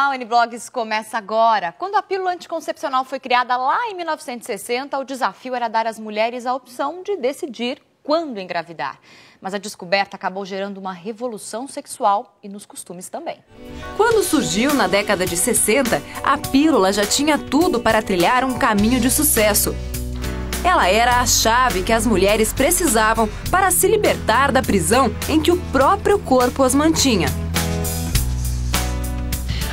Jornal N-Blogs começa agora. Quando a pílula anticoncepcional foi criada lá em 1960, o desafio era dar às mulheres a opção de decidir quando engravidar. Mas a descoberta acabou gerando uma revolução sexual e nos costumes também. Quando surgiu na década de 60, a pílula já tinha tudo para trilhar um caminho de sucesso. Ela era a chave que as mulheres precisavam para se libertar da prisão em que o próprio corpo as mantinha.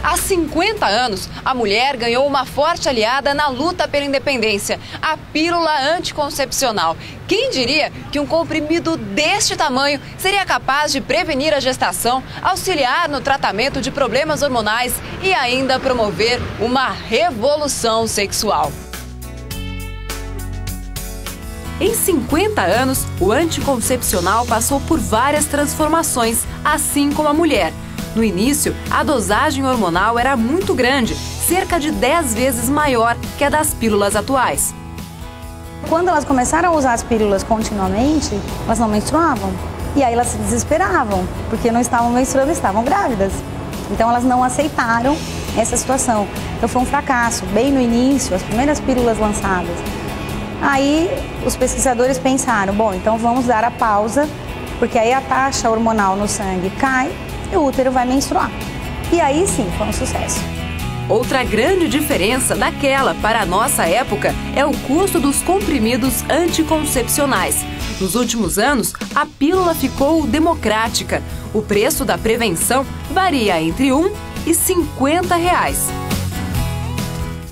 Há 50 anos, a mulher ganhou uma forte aliada na luta pela independência, a pílula anticoncepcional. Quem diria que um comprimido deste tamanho seria capaz de prevenir a gestação, auxiliar no tratamento de problemas hormonais e ainda promover uma revolução sexual? Em 50 anos, o anticoncepcional passou por várias transformações, assim como a mulher. No início, a dosagem hormonal era muito grande, cerca de 10 vezes maior que a das pílulas atuais. Quando elas começaram a usar as pílulas continuamente, elas não menstruavam. E aí elas se desesperavam, porque não estavam menstruando, estavam grávidas. Então elas não aceitaram essa situação. Então foi um fracasso, bem no início, as primeiras pílulas lançadas. Aí os pesquisadores pensaram, bom, então vamos dar a pausa, porque aí a taxa hormonal no sangue cai e o útero vai menstruar. E aí sim, foi um sucesso. Outra grande diferença daquela para a nossa época é o custo dos comprimidos anticoncepcionais. Nos últimos anos, a pílula ficou democrática. O preço da prevenção varia entre R$ 1 e R$ 50.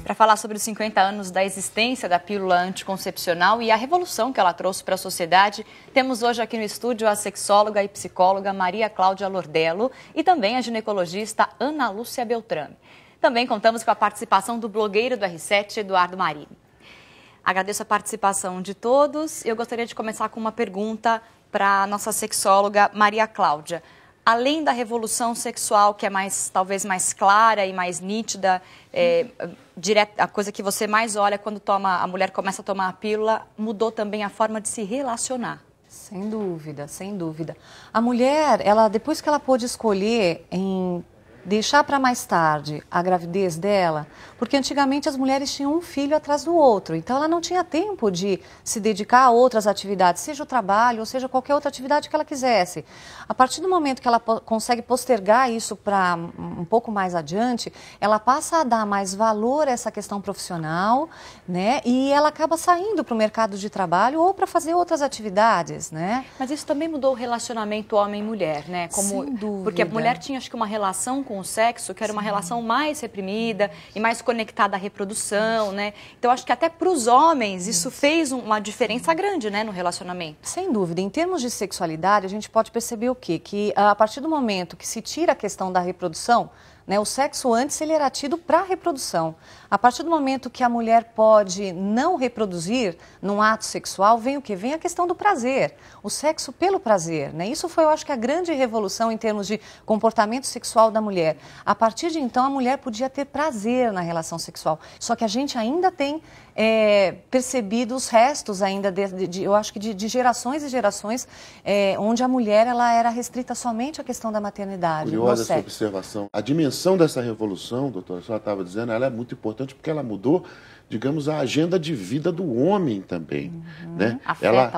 Para falar sobre os 50 anos da existência da pílula anticoncepcional e a revolução que ela trouxe para a sociedade, temos hoje aqui no estúdio a sexóloga e psicóloga Maria Cláudia Lordello e também a ginecologista Ana Lúcia Beltrame. Também contamos com a participação do blogueiro do R7, Eduardo Marini. Agradeço a participação de todos. Eu gostaria de começar com uma pergunta para a nossa sexóloga Maria Cláudia. Além da revolução sexual, que é talvez mais clara e mais nítida, a coisa que você mais olha quando a mulher começa a tomar a pílula, mudou também a forma de se relacionar. Sem dúvida, sem dúvida. A mulher, depois que ela pôde escolher em deixar para mais tarde a gravidez dela, porque antigamente as mulheres tinham um filho atrás do outro, então ela não tinha tempo de se dedicar a outras atividades, seja o trabalho ou seja qualquer outra atividade que ela quisesse. A partir do momento que ela consegue postergar isso para um pouco mais adiante, ela passa a dar mais valor a essa questão profissional, né? E ela acaba saindo para o mercado de trabalho ou para fazer outras atividades, né? Mas isso também mudou o relacionamento homem-mulher, né? Sem dúvida. Porque a mulher tinha, acho que, uma relação com o sexo, que era uma relação mais reprimida e mais conectada à reprodução, né? Então, acho que até para os homens isso fez uma diferença grande, né, no relacionamento. Sem dúvida. Em termos de sexualidade, a gente pode perceber o quê? Que a partir do momento que se tira a questão da reprodução, né, o sexo antes ele era tido para reprodução. A partir do momento que a mulher pode não reproduzir num ato sexual, vem o quê? Vem a questão do prazer, o sexo pelo prazer, né? Isso foi, eu acho que a grande revolução em termos de comportamento sexual da mulher. A partir de então, a mulher podia ter prazer na relação sexual. Só que a gente ainda tem percebido os restos ainda, eu acho que de gerações e gerações, onde a mulher ela era restrita somente à questão da maternidade. Curiosa essa observação. A dimensão dessa revolução, doutora, a senhora estava dizendo, ela é muito importante porque ela mudou, digamos, a agenda de vida do homem também. Né?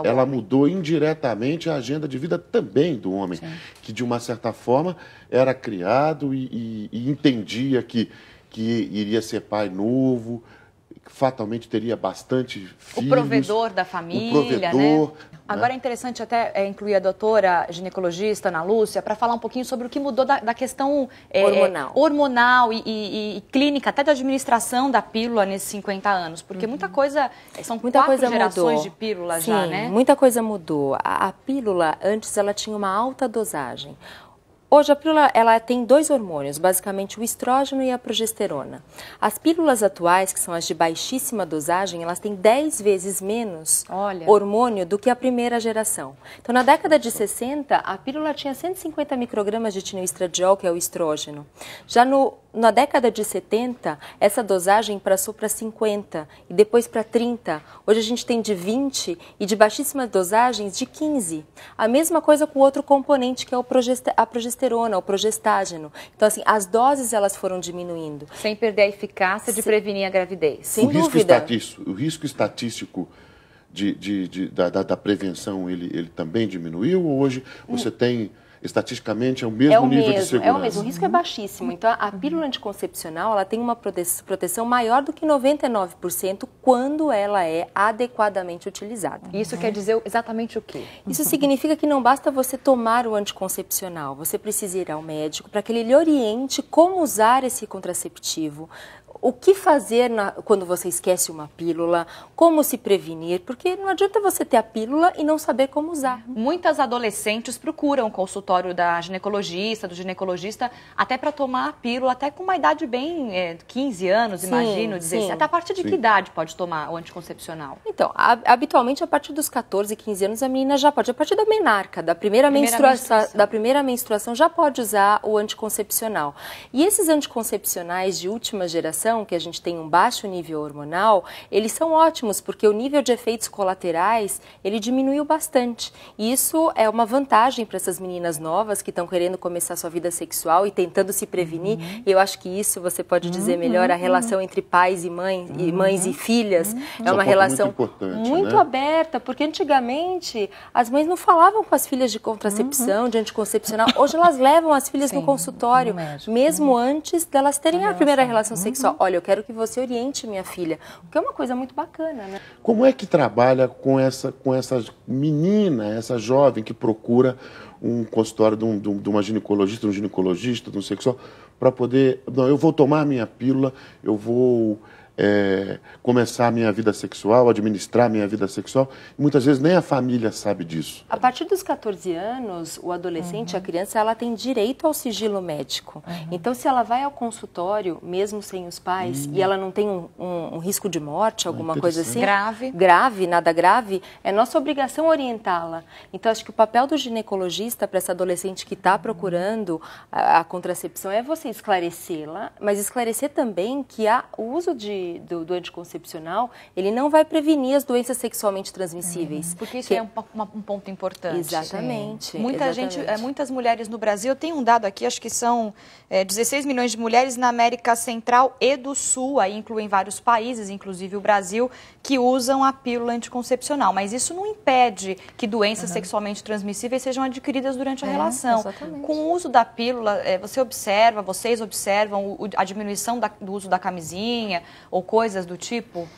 Ela mudou indiretamente a agenda de vida também do homem, sim, que de uma certa forma era criado e entendia que iria ser pai novo, fatalmente teria bastante filhos. O provedor da família, o provedor, né? Agora é interessante até incluir a doutora ginecologista Ana Lúcia para falar um pouquinho sobre o que mudou da questão hormonal e clínica, até da administração da pílula nesses 50 anos. Porque muita coisa, são muita 4 coisa gerações mudou. de pílula. Sim, já, né? Muita coisa mudou. A pílula, antes, ela tinha uma alta dosagem. Hoje a pílula ela tem 2 hormônios, basicamente o estrógeno e a progesterona. As pílulas atuais, que são as de baixíssima dosagem, elas têm 10 vezes menos hormônio do que a primeira geração. Então, na década de 60, a pílula tinha 150 microgramas de tioestradiol, que é o estrógeno. Já no na década de 70, essa dosagem passou para 50 e depois para 30. Hoje a gente tem de 20 e de baixíssimas dosagens de 15. A mesma coisa com outro componente que é a progesterona, o progestágeno. Então, assim, as doses elas foram diminuindo. Sem perder a eficácia de prevenir a gravidez. Sem dúvida. O risco estatístico da prevenção, ele também diminuiu? Ou hoje você tem... Estatisticamente é o mesmo nível de segurança? É o mesmo, o risco é baixíssimo. Então, a pílula anticoncepcional ela tem uma proteção maior do que 99% quando ela é adequadamente utilizada. Isso quer dizer exatamente o quê? Isso significa que não basta você tomar o anticoncepcional, você precisa ir ao médico para que ele lhe oriente como usar esse contraceptivo, o que fazer quando você esquece uma pílula, como se prevenir, porque não adianta você ter a pílula e não saber como usar. Muitas adolescentes procuram o consultório da ginecologista, do ginecologista, até para tomar a pílula, até com uma idade bem, 15 anos, sim, imagino, 16. Até a partir de que idade pode tomar o anticoncepcional? Então, habitualmente a partir dos 14, 15 anos a menina já pode, a partir da menarca, da primeira menstruação já pode usar o anticoncepcional. E esses anticoncepcionais de última geração, que a gente tem um baixo nível hormonal, eles são ótimos, porque o nível de efeitos colaterais, ele diminuiu bastante. E isso é uma vantagem para essas meninas novas que estão querendo começar sua vida sexual e tentando se prevenir. E eu acho que isso, você pode dizer melhor, a relação entre pais e mães e filhas, é uma relação muito aberta, porque antigamente as mães não falavam com as filhas de contracepção, de anticoncepcional. Hoje elas levam as filhas no consultório, mesmo antes delas terem a primeira relação sexual. Olha, eu quero que você oriente minha filha, o que é uma coisa muito bacana, né? Como é que trabalha com essa menina, essa jovem que procura um consultório de uma ginecologista, um ginecologista, de um sexólogo, para poder... Não, eu vou tomar a minha pílula, eu vou começar a minha vida sexual, administrar a minha vida sexual. Muitas vezes nem a família sabe disso. A partir dos 14 anos, o adolescente, a criança, ela tem direito ao sigilo médico. Então, se ela vai ao consultório, mesmo sem os pais, e ela não tem um risco de morte, alguma coisa assim... Grave, nada grave, é nossa obrigação orientá-la. Então, acho que o papel do ginecologista para essa adolescente que está procurando a contracepção é você esclarecê-la, mas esclarecer também que o uso do anticoncepcional, ele não vai prevenir as doenças sexualmente transmissíveis. Porque isso é um ponto importante. Exatamente. Muitas mulheres no Brasil, eu tenho um dado aqui, acho que são 16 milhões de mulheres na América Central e do Sul, aí incluem vários países, inclusive o Brasil, que usam a pílula anticoncepcional. Mas isso não impede que doenças sexualmente transmissíveis sejam adquiridas durante a relação. Exatamente. Com o uso da pílula, vocês observam a diminuição do uso da camisinha ou coisas do tipo?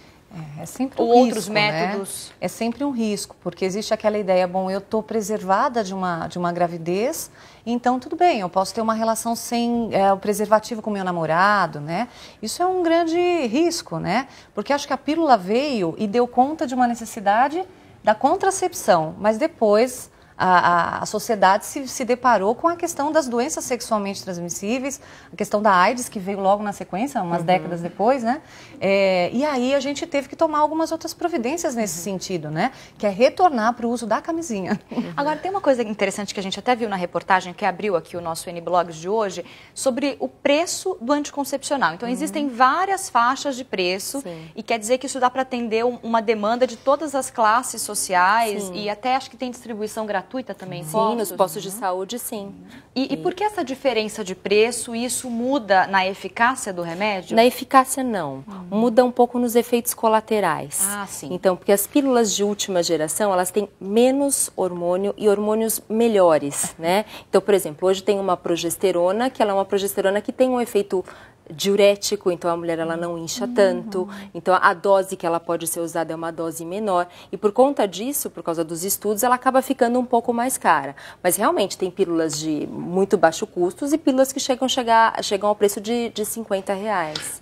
É sempre um ou risco, outros métodos? Né? É sempre um risco, porque existe aquela ideia, bom, eu estou preservada de uma gravidez, então tudo bem, eu posso ter uma relação sem o preservativo com meu namorado, né? Isso é um grande risco, né? Porque acho que a pílula veio e deu conta de uma necessidade da contracepção, mas depois... A sociedade se deparou com a questão das doenças sexualmente transmissíveis, a questão da AIDS, que veio logo na sequência, umas décadas depois, né? E aí a gente teve que tomar algumas outras providências nesse sentido, né? Que é retornar para o uso da camisinha. Agora, tem uma coisa interessante que a gente até viu na reportagem, que abriu aqui o nosso N-Blogs de hoje, sobre o preço do anticoncepcional. Então, existem várias faixas de preço, e quer dizer que isso dá para atender uma demanda de todas as classes sociais, e até acho que tem distribuição gratuita também? Sim, nos postos de saúde, sim. E por que essa diferença de preço, isso muda na eficácia do remédio? Na eficácia, não. Muda um pouco nos efeitos colaterais. Ah, sim. Então, porque as pílulas de última geração, elas têm menos hormônio e hormônios melhores, né? Então, por exemplo, hoje tem uma progesterona, que ela é uma progesterona que tem um efeito diurético, então a mulher ela não incha tanto, então a dose que ela pode ser usada é uma dose menor, e por conta disso, por causa dos estudos, ela acaba ficando um pouco mais cara. Mas realmente tem pílulas de muito baixo custo e pílulas que chegam ao preço de R$50.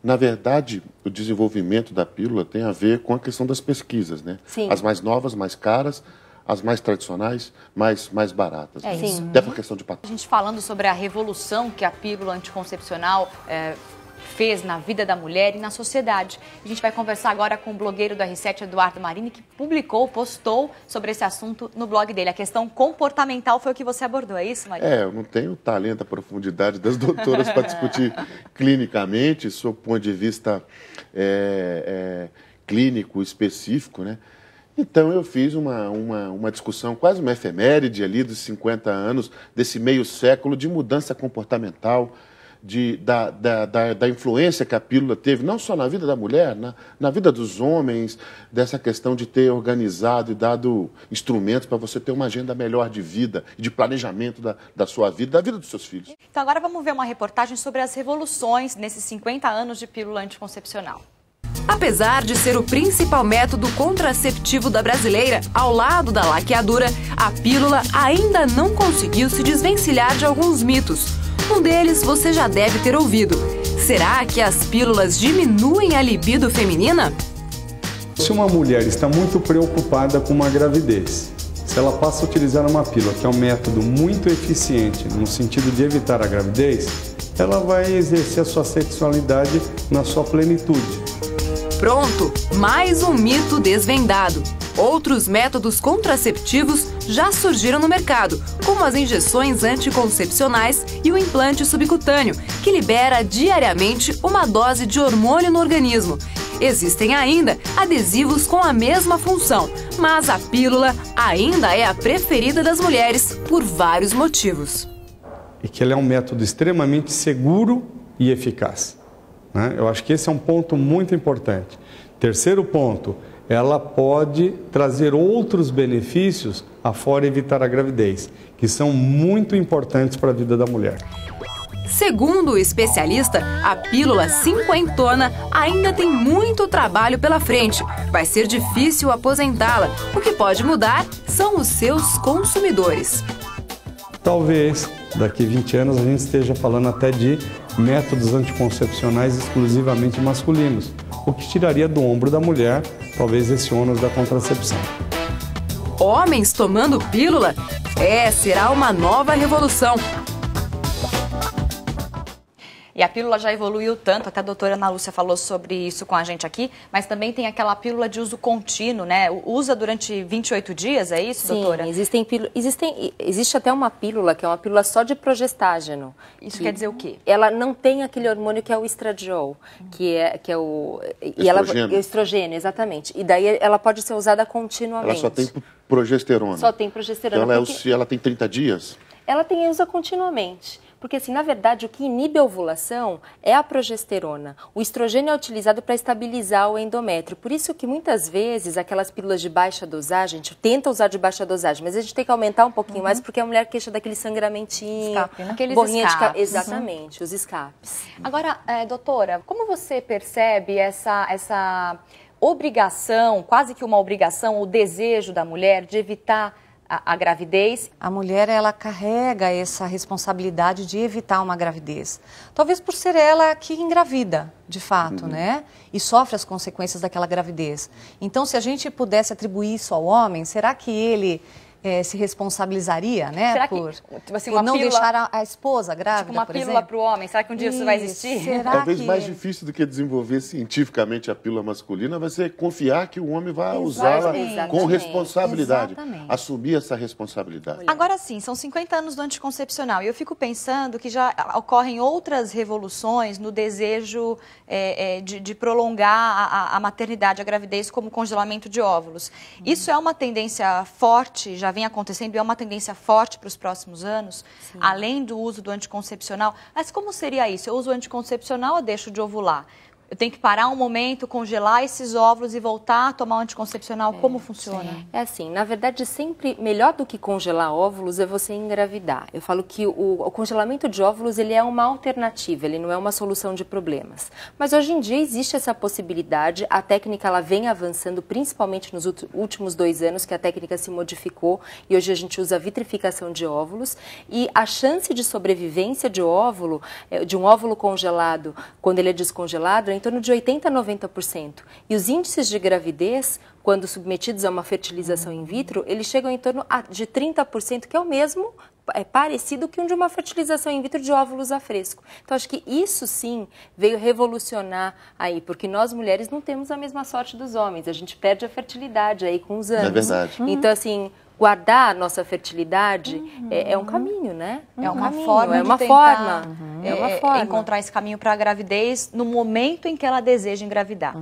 Na verdade, o desenvolvimento da pílula tem a ver com a questão das pesquisas, né? Sim. As mais novas, mais caras, as mais tradicionais, mais baratas. Sim. Até por questão de patente. A gente falando sobre a revolução que a pílula anticoncepcional fez na vida da mulher e na sociedade. A gente vai conversar agora com o blogueiro do R7, Eduardo Marini, que postou sobre esse assunto no blog dele. A questão comportamental foi o que você abordou, é isso, Marini? Eu não tenho o talento, a profundidade das doutoras para discutir clinicamente, sob o ponto de vista clínico específico, né? Então eu fiz uma discussão, quase uma efeméride ali dos 50 anos, desse meio século de mudança comportamental, da influência que a pílula teve, não só na vida da mulher, na vida dos homens, dessa questão de ter organizado e dado instrumentos para você ter uma agenda melhor de vida, de planejamento da sua vida, da vida dos seus filhos. Então agora vamos ver uma reportagem sobre as revoluções nesses 50 anos de pílula anticoncepcional. Apesar de ser o principal método contraceptivo da brasileira, ao lado da laqueadura, a pílula ainda não conseguiu se desvencilhar de alguns mitos. Um deles você já deve ter ouvido. Será que as pílulas diminuem a libido feminina? Se uma mulher está muito preocupada com uma gravidez, se ela passa a utilizar uma pílula, que é um método muito eficiente no sentido de evitar a gravidez, ela vai exercer a sua sexualidade na sua plenitude. Pronto, mais um mito desvendado. Outros métodos contraceptivos já surgiram no mercado, como as injeções anticoncepcionais e o implante subcutâneo, que libera diariamente uma dose de hormônio no organismo. Existem ainda adesivos com a mesma função, mas a pílula ainda é a preferida das mulheres por vários motivos. E que ele é um método extremamente seguro e eficaz. Eu acho que esse é um ponto muito importante. Terceiro ponto, ela pode trazer outros benefícios afora evitar a gravidez, que são muito importantes para a vida da mulher. Segundo o especialista, a pílula cinquentona ainda tem muito trabalho pela frente. Vai ser difícil aposentá-la. O que pode mudar são os seus consumidores. Talvez daqui a 20 anos a gente esteja falando até de métodos anticoncepcionais exclusivamente masculinos, o que tiraria do ombro da mulher, talvez, esse ônus da contracepção. Homens tomando pílula? Será uma nova revolução. E a pílula já evoluiu tanto, até a doutora Ana Lúcia falou sobre isso com a gente aqui, mas também tem aquela pílula de uso contínuo, né? Usa durante 28 dias, é isso, doutora? Sim, existe até uma pílula, que é uma pílula só de progestágeno. Isso quer dizer o quê? Ela não tem aquele hormônio que é o estradiol, que é o... Estrogênio. Estrogênio, exatamente. E daí ela pode ser usada continuamente. Ela só tem progesterona. Só tem progesterona. Então ela tem 30 dias? Ela usa continuamente. Porque, assim, na verdade, o que inibe a ovulação é a progesterona. O estrogênio é utilizado para estabilizar o endométrio. Por isso que, muitas vezes, aquelas pílulas de baixa dosagem, a gente tenta usar de baixa dosagem, mas a gente tem que aumentar um pouquinho mais, porque a mulher queixa daquele sangramentinho. Escape, né? Aqueles escapes. Exatamente, os escapes. Agora, doutora, como você percebe essa obrigação, quase que uma obrigação, o desejo da mulher de evitar a gravidez? A mulher, ela carrega essa responsabilidade de evitar uma gravidez. Talvez por ser ela que engravida, de fato, né? E sofre as consequências daquela gravidez. Então, se a gente pudesse atribuir isso ao homem, será que ele se responsabilizaria, né? Será por tipo assim, não pílula, deixar a esposa grávida, tipo uma por pílula exemplo? para o homem, será que um dia isso vai existir? Talvez mais difícil do que desenvolver cientificamente a pílula masculina vai ser confiar que o homem vai usá-la com responsabilidade. Exatamente. Assumir essa responsabilidade. Agora sim, são 50 anos do anticoncepcional e eu fico pensando que já ocorrem outras revoluções no desejo de prolongar a maternidade, a gravidez, como congelamento de óvulos. Isso é uma tendência forte, já vem acontecendo e é uma tendência forte para os próximos anos, além do uso do anticoncepcional. Mas como seria isso? Eu uso o anticoncepcional ou deixo de ovular? Eu tenho que parar um momento, congelar esses óvulos e voltar a tomar o anticoncepcional? Como funciona? É assim, na verdade, sempre melhor do que congelar óvulos é você engravidar. Eu falo que o congelamento de óvulos, ele é uma alternativa, ele não é uma solução de problemas. Mas hoje em dia existe essa possibilidade, a técnica ela vem avançando, principalmente nos últimos 2 anos, que a técnica se modificou e hoje a gente usa a vitrificação de óvulos. E a chance de sobrevivência de um óvulo congelado, quando ele é descongelado, é em torno de 80% a 90%. E os índices de gravidez, quando submetidos a uma fertilização in vitro, eles chegam em torno de 30%, que é o mesmo parecido que um de uma fertilização in vitro de óvulos a fresco. Então, acho que isso sim veio revolucionar aí, porque nós mulheres não temos a mesma sorte dos homens, a gente perde a fertilidade aí com os anos. É verdade. Então, assim, guardar a nossa fertilidade é um caminho, né? É uma forma de tentar encontrar esse caminho para a gravidez no momento em que ela deseja engravidar.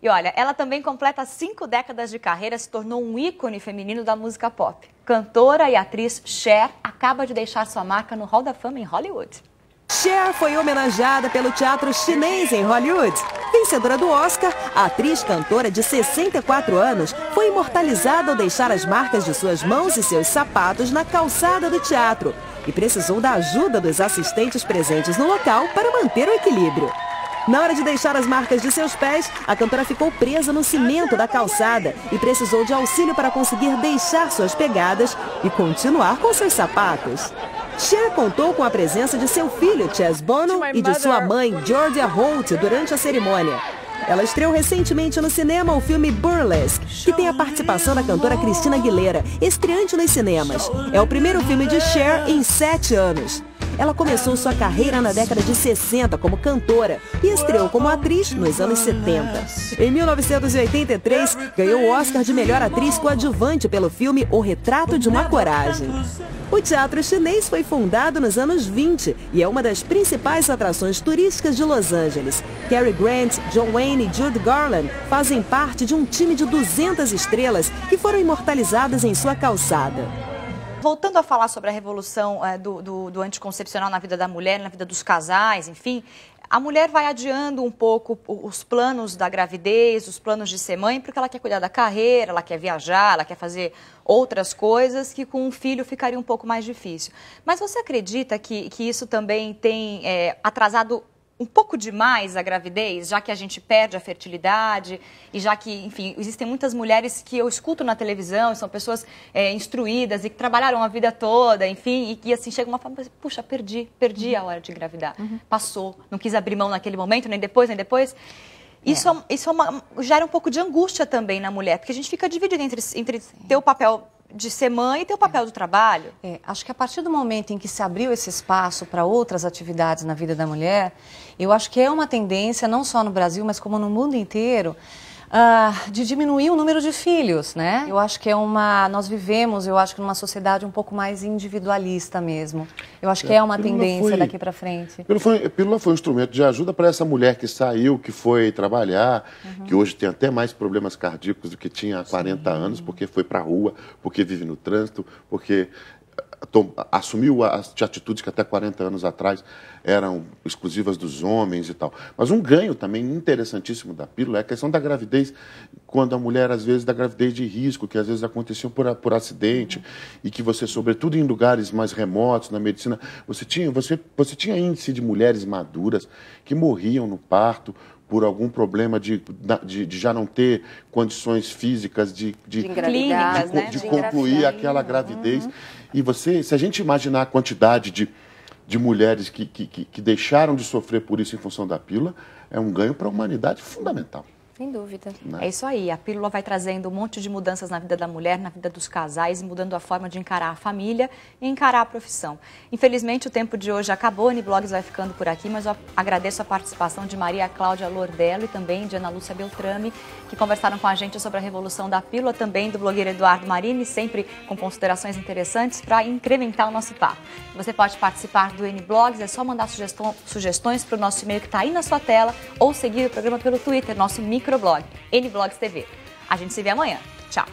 E olha, ela também completa 5 décadas de carreira, se tornou um ícone feminino da música pop. Cantora e atriz Cher acaba de deixar sua marca no Hall da Fama em Hollywood. Cher foi homenageada pelo teatro chinês em Hollywood. Vencedora do Oscar, a atriz-cantora de 64 anos foi imortalizada ao deixar as marcas de suas mãos e seus sapatos na calçada do teatro e precisou da ajuda dos assistentes presentes no local para manter o equilíbrio. Na hora de deixar as marcas de seus pés, a cantora ficou presa no cimento da calçada e precisou de auxílio para conseguir deixar suas pegadas e continuar com seus sapatos. Cher contou com a presença de seu filho, Chaz Bono, e de sua mãe, Georgia Holt, durante a cerimônia. Ela estreou recentemente no cinema o filme Burlesque, que tem a participação da cantora Christina Aguilera, estreante nos cinemas. É o primeiro filme de Cher em 7 anos. Ela começou sua carreira na década de 60 como cantora e estreou como atriz nos anos 70. Em 1983, ganhou o Oscar de Melhor Atriz Coadjuvante pelo filme O Retrato de uma Coragem. O teatro chinês foi fundado nos anos 20 e é uma das principais atrações turísticas de Los Angeles. Cary Grant, John Wayne e Judy Garland fazem parte de um time de 200 estrelas que foram imortalizadas em sua calçada. Voltando a falar sobre a revolução do anticoncepcional na vida da mulher, na vida dos casais, enfim, a mulher vai adiando um pouco os planos da gravidez, os planos de ser mãe, porque ela quer cuidar da carreira, ela quer viajar, ela quer fazer outras coisas que com um filho ficaria um pouco mais difícil. Mas você acredita que isso também tem atrasado um pouco demais a gravidez, já que a gente perde a fertilidade e já que, enfim, existem muitas mulheres que eu escuto na televisão, são pessoas instruídas e que trabalharam a vida toda, enfim, e que assim chega uma forma, puxa, perdi a hora de engravidar, passou, não quis abrir mão naquele momento, nem depois. Isso gera um pouco de angústia também na mulher, porque a gente fica dividido entre ter o papel de ser mãe e ter o papel do trabalho. Acho que a partir do momento em que se abriu esse espaço para outras atividades na vida da mulher, eu acho que é uma tendência, não só no Brasil, mas como no mundo inteiro, de diminuir o número de filhos, né? Eu acho que nós vivemos, numa sociedade um pouco mais individualista mesmo. Eu acho que é uma tendência daqui para frente. A pílula foi um instrumento de ajuda para essa mulher que saiu, que foi trabalhar, que hoje tem até mais problemas cardíacos do que tinha há 40 anos, porque foi para a rua, porque vive no trânsito, porque assumiu as atitudes que até 40 anos atrás eram exclusivas dos homens e tal. Mas um ganho também interessantíssimo da pílula é a questão da gravidez, quando a mulher, às vezes, da gravidez de risco, que às vezes aconteciam por acidente, e que você, sobretudo em lugares mais remotos, na medicina, você tinha índice de mulheres maduras que morriam no parto por algum problema de já não ter condições físicas de concluir aquela gravidez. E se a gente imaginar a quantidade de mulheres que deixaram de sofrer por isso em função da pílula, é um ganho para a humanidade fundamental. Sem dúvida. É isso aí, a pílula vai trazendo um monte de mudanças na vida da mulher, na vida dos casais, mudando a forma de encarar a família e encarar a profissão. Infelizmente, o tempo de hoje acabou, o N-Blogs vai ficando por aqui, mas eu agradeço a participação de Maria Cláudia Lordello e também de Ana Lúcia Beltrame, que conversaram com a gente sobre a revolução da pílula, também do blogueiro Eduardo Marini, sempre com considerações interessantes para incrementar o nosso papo. Você pode participar do N-Blogs, é só mandar sugestões para o nosso e-mail que está aí na sua tela ou seguir o programa pelo Twitter, nosso microblog, N-Blogs TV. A gente se vê amanhã. Tchau!